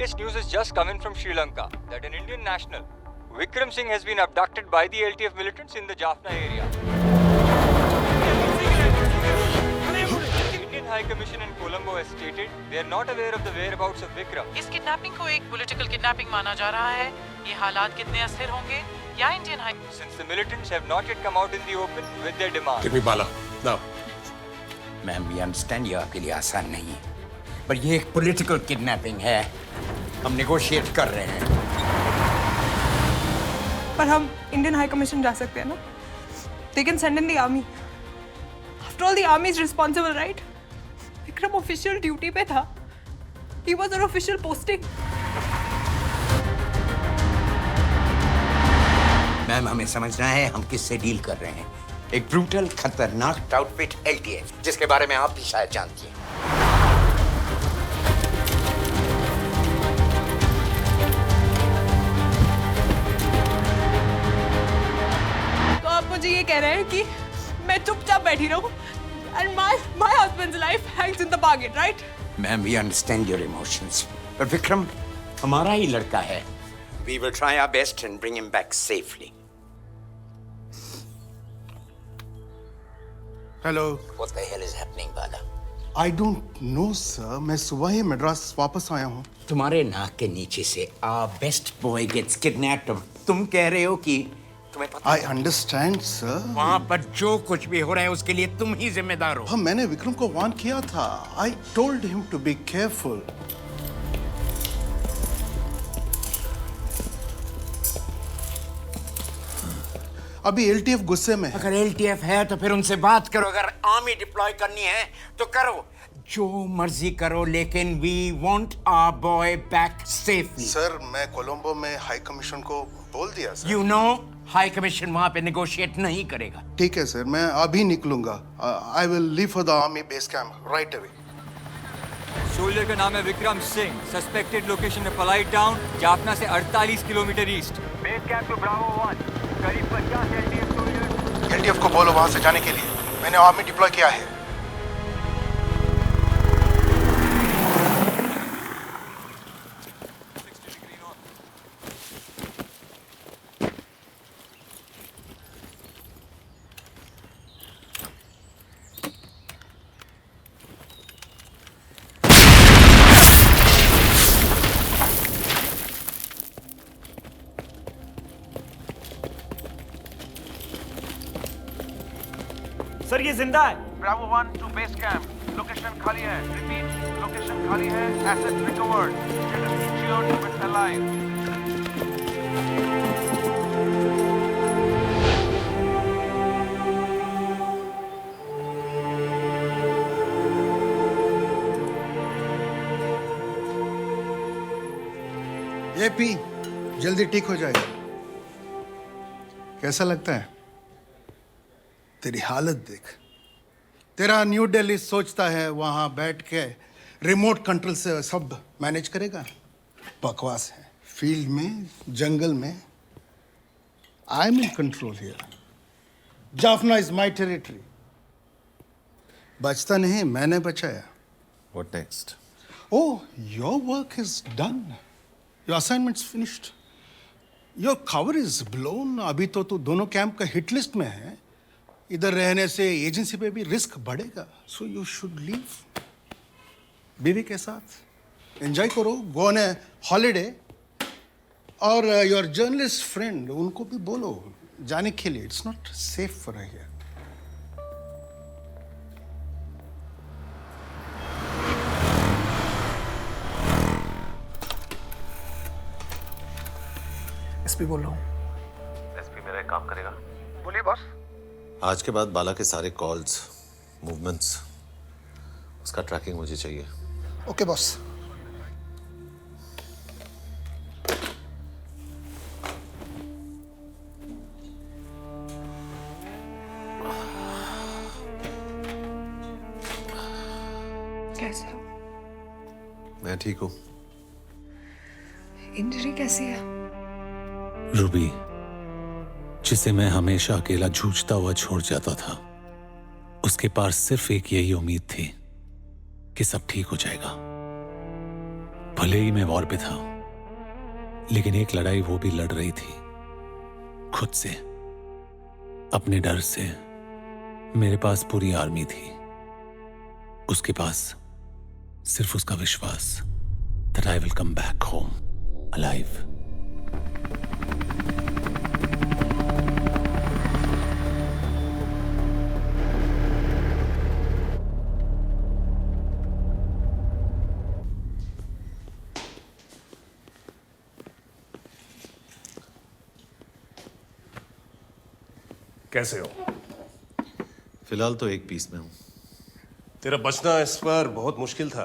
latest news is just coming from Sri Lanka that an Indian national, Vikram Singh, has been abducted by the LTF militants in the Jaffna area. Indian High Commission in Colombo has stated they are not aware of the whereabouts of Vikram. इस kidnapping को एक political kidnapping माना जा रहा है। ये हालात कितने अस्थिर होंगे या Indian high Since the militants have not yet come out in the open with their demands. Give me Bala now. Ma'am we understand ये आपके लिए आसान नहीं है, पर ये एक पॉलिटिकल किडनैपिंग है। हम नेगोशिएट कर रहे हैं। पर हम इंडियन हाई कमीशन जा सकते हैं ना? They can send in the army. After all, the army is responsible, right? Vikram official duty पे था। He was on official posting. Ma'am हमें समझना है हम किससे डील कर रहे हैं। एक ब्रूटल खतरनाक आउटफिट एलटीएफ, जिसके बारे में आप भी शायद जानती हैं। तो आप मुझे ये कह रहे हैं कि मैं चुपचाप बैठी रहूं and my husband's life hangs in the bargain, right? Ma'am we understand your emotions, पर विक्रम हमारा ही लड़का है। We will try our best and bring him back safely. Hello. What the hell is happening, Bala? I don't know, sir. मैं सुबह ही मद्रास वापस आया हूँ। तुम्हारे नाक के नीचे से our best boy gets kidnapped और तुम कह रहे हो कि तुम्हें पता I understand, sir. वहाँ पर जो कुछ भी हो रहा है उसके लिए तुम ही जिम्मेदार हो। हाँ, मैंने विक्रम को वार्न किया था। I told him to be careful. अभी एलटीएफ गुस्से में है। अगर एलटीएफ है तो फिर उनसे बात करो। अगर आर्मी डिप्लॉय करनी है तो करो, जो मर्जी करो, लेकिन we want our boy back safely. Sir, मैं कोलंबो में हाई कमीशन को बोल दिया sir. You know high commission वहां पे नेगोशिएट नहीं करेगा। ठीक है सर, मैं अभी निकलूंगा। I will leave for the army base camp right away. Soldier का नाम है विक्रम सिंह। सस्पेक्टेड लोकेशन है पलाई टाउन, जाफना से 48 kilometre east. Base camp two Bravo 1, करीब 50 एलटीएफ सोल्जर। एलटीएफ को बोलो वहां से जाने के लिए। मैंने आर्मी डिप्लॉय किया है। सर ये जिंदा है। Bravo 1 to base camp. Location खाली है। रिपीट, लोकेशन खाली है। Asset recovered. Status ensured but alive. ये पी, जल्दी ठीक हो जाएगा। कैसा लगता है? तेरी हालत देख। तेरा न्यू दिल्ली सोचता है वहां बैठ के रिमोट कंट्रोल से सब मैनेज करेगा। बकवास है। फील्ड में, जंगल में, I am in control here. Jaffna is my territory. बचता नहीं, मैंने बचाया। What next? Oh, your work is done. Your assignment's finished. Your cover is blown. अभी तो तू दोनों कैंप का हिट लिस्ट में है। इधर रहने से एजेंसी पे भी रिस्क बढ़ेगा। So you should leave. बीवी के साथ एंजॉय करो, गो ऑन ए हॉलीडे। और योर जर्नलिस्ट फ्रेंड, उनको भी बोलो जाने के लिए। It's not safe for here. SP बोल रहा हूँ। एसपी मेरा एक काम करेगा। बोलिए बॉस। आज के बाद बाला के सारे कॉल्स, मूवमेंट्स, उसका ट्रैकिंग मुझे चाहिए। Okay boss. कैसे हो? मैं ठीक हूँ। इंजरी कैसी है? रूबी, जिसे मैं हमेशा अकेला जूझता हुआ छोड़ जाता था, उसके पास सिर्फ एक यही उम्मीद थी कि सब ठीक हो जाएगा। भले ही मैं वॉर पे था, लेकिन एक लड़ाई वो भी लड़ रही थी खुद से, अपने डर से। मेरे पास पूरी आर्मी थी, उसके पास सिर्फ उसका विश्वास that I will come back home alive. कैसे हो? फिलहाल तो एक पीस में हूं। तेरा बचना इस पर बहुत मुश्किल था।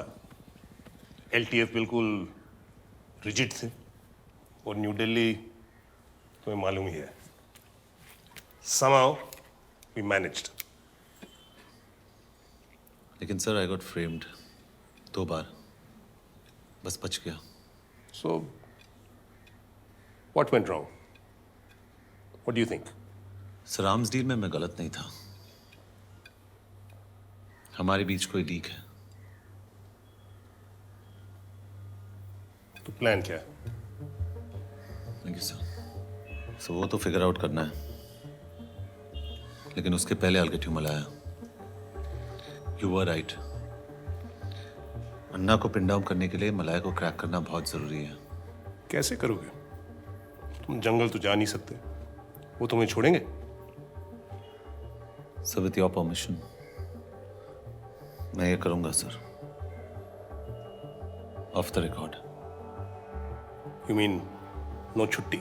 एलटीएफ बिल्कुल रिजिड थे और न्यू दिल्ली तुम्हें मालूम ही है। Somehow we managed. लेकिन सर, आई गॉट फ्रेम्ड 2 बार, बस बच गया। So what went wrong? What do you think? Sir, arms deal में मैं गलत नहीं था। हमारे बीच कोई लीक है। तो प्लान क्या है? Thank you sir. सो वो तो फिगर आउट करना है, लेकिन उसके पहले I'll get you मलाया। You were right. अन्ना को पिन डाउन करने के लिए मलाया को क्रैक करना बहुत जरूरी है। कैसे करोगे? तुम जंगल तो जा नहीं सकते, वो तुम्हें छोड़ेंगे? सर, विथ योर परमिशन मैं ये करूंगा sir, of the record. You mean no छुट्टी?